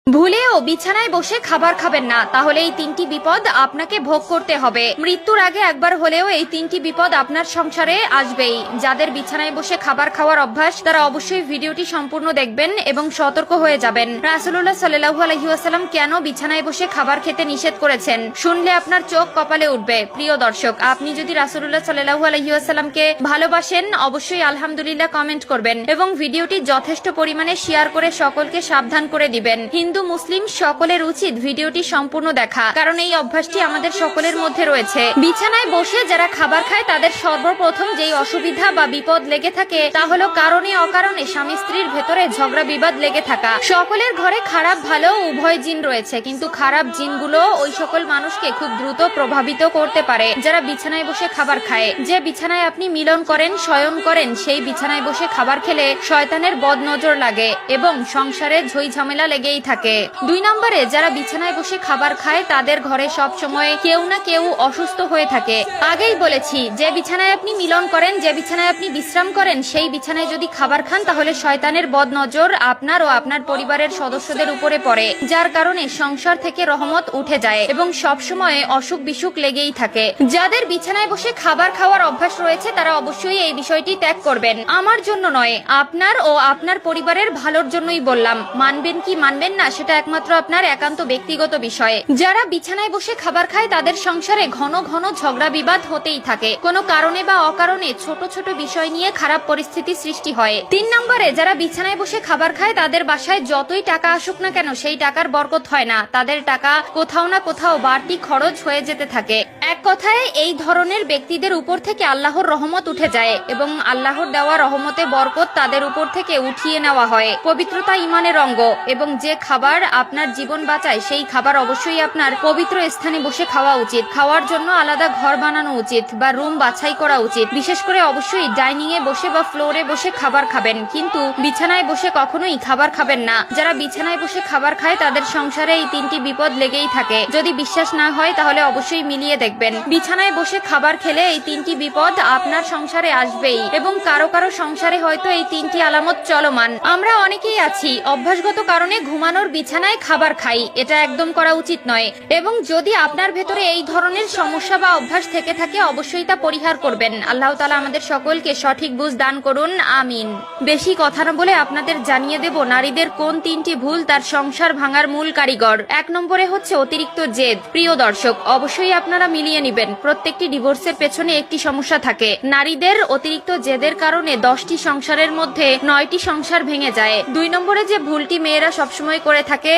ভুলেও বিছানায় বসে খাবার খাবেন না, তাহলে এই তিনটি বিপদ আপনাকে ভোগ করতে হবে। মৃত্যুর আগে একবার হলেও এই তিনটি বিপদ আপনার সংসারে আসবেই। যাদের বিছানায় বসে খাবার খাওয়ার অভ্যাস তারা অবশ্যই ভিডিওটি সম্পূর্ণ দেখবেন এবং সতর্ক হয়ে যাবেন। রাসূলুল্লাহ সাল্লাল্লাহু আলাইহি ওয়াসাল্লাম কেন বিছানায় বসে খাবার খেতে নিষেধ করেছেন, শুনলে আপনার চোখ কপালে উঠবে। প্রিয় দর্শক, আপনি যদি রাসূলুল্লাহ সাল্লাল্লাহু আলাইহি ওয়াসাল্লামকে ভালোবাসেন অবশ্যই আলহামদুলিল্লাহ কমেন্ট করবেন এবং ভিডিওটি যথেষ্ট পরিমাণে শেয়ার করে সকলকে সাবধান করে দিবেন। হিন্দু মুসলিম সকলের উচিত ভিডিওটি সম্পূর্ণ দেখা, কারণ এই অভ্যাসটি আমাদের সকলের মধ্যে রয়েছে। বিছানায় বসে যারা খাবার খায় তাদের সর্বপ্রথম যেই অসুবিধা বা বিপদ লেগে থাকে তা হলো কারণে অকারণে স্বামী স্ত্রীর ভেতরে ঝগড়া বিবাদ লেগে থাকা। সকলের ঘরে খারাপ ভালো উভয় জিন রয়েছে, কিন্তু খারাপ জিনগুলো ওই সকল মানুষকে খুব দ্রুত প্রভাবিত করতে পারে যারা বিছানায় বসে খাবার খায়। যে বিছানায় আপনি মিলন করেন, শয়ন করেন, সেই বিছানায় বসে খাবার খেলে শয়তানের বদনজর লাগে এবং সংসারে ঝই ঝামেলা লেগেই থাকে। 2 নম্বরে, যারা বিছানায় বসে খাবার খায় তাদের ঘরে সব সময় কেউ না কেউ অসুস্থ হয়ে থাকে। আগেই বলেছি, যে বিছানায় আপনি মিলন করেন, যে বিছানায় আপনি বিশ্রাম করেন, সেই বিছানায় যদি খাবার খান তাহলে শয়তানের বদনজর আপনার ও আপনার পরিবারের সদস্যদের উপরে পড়ে, যার কারণে সংসার থেকে রহমত উঠে যায় এবং সব সময় অসুখ বিসুখ লেগেই থাকে। যাদের বিছানায় বসে খাবার খাওয়ার অভ্যাস রয়েছে তারা অবশ্যই এই বিষয়টি ত্যাগ করবেন। আমার জন্য নয়, আপনার ও আপনার পরিবারের ভালোর জন্যই বললাম। মানবেন কি মানবেন না সেটা একমাত্র আপনার একান্ত ব্যক্তিগত বিষয়। যারা বিছানায় বসে খাবার খায় তাদের সংসারে ঘন ঘন ঝগড়া বিবাদ হতেই থাকে। কোনো কারণে বা অকারণে ছোট ছোট বিষয় নিয়ে খারাপ পরিস্থিতি সৃষ্টি হয়। 3 নম্বরে, যারা বিছানায় বসে খাবার খায় তাদের বাসায় যতই টাকা আসুক না কেন সেই টাকার বরকত হয় না। তাদের টাকা কোথাও না কোথাও বাড়তি খরচ হয়ে যেতে থাকে। এক কথায়, এই ধরনের ব্যক্তিদের উপর থেকে আল্লাহর রহমত উঠে যায় এবং আল্লাহর দেওয়া রহমতে বরকত তাদের উপর থেকে উঠিয়ে নেওয়া হয়। পবিত্রতা ইমানের অঙ্গ এবং যে খাবার আপনার জীবন বাঁচায় সেই খাবার অবশ্যই আপনার পবিত্র স্থানে বসে খাওয়া উচিত। খাওয়ার জন্য আলাদা ঘর বানানো উচিত বা রুম বাছাই করা উচিত। বিশেষ করে অবশ্যই ডাইনিং এ বসে বা ফ্লোরে বসে খাবার খাবেন, কিন্তু বিছানায় বসে কখনোই খাবার খাবেন না। যারা বিছানায় বসে খাবার খায় তাদের সংসারে এই 3টি বিপদ লেগেই থাকে। যদি বিশ্বাস না হয় তাহলে অবশ্যই মিলিয়ে দেখবেন। বিছানায় বসে খাবার খেলে এই 3টি বিপদ আপনার সংসারে আসবেই এবং কারো কারো সংসারে হয়তো এই 3টি আলামত চলমান। আমরা অনেকেই আছি অভ্যাসগত কারণে ঘুমানোর বিছানায় খাবার খাই, এটা একদম করা উচিত নয় এবং যদি আপনার ভেতরে এই ধরনের সমস্যা বা অভ্যাস থেকে থাকে অবশ্যই তা পরিহার করবেন। আল্লাহ তাআলা আমাদের সকলকে সঠিক বুঝ দান করুন, আমিন। বেশি কথা না বলে আপনাদের জানিয়ে দেব নারীদের কোন 3টি ভুল তার সংসার ভাঙার মূল কারিগর। 1 নম্বরে হচ্ছে অতিরিক্ত জেদ। প্রিয় দর্শক, অবশ্যই আপনারা মিলিয়ে নেবেন, প্রত্যেকটি ডিভোর্সের পেছনে একটি সমস্যা থাকে। নারীদের অতিরিক্ত জেদের কারণে 10টি সংসারের মধ্যে 9টি সংসার ভেঙে যায়। 2 নম্বরে যে ভুলটি মেয়েরা সবসময় করে থাকে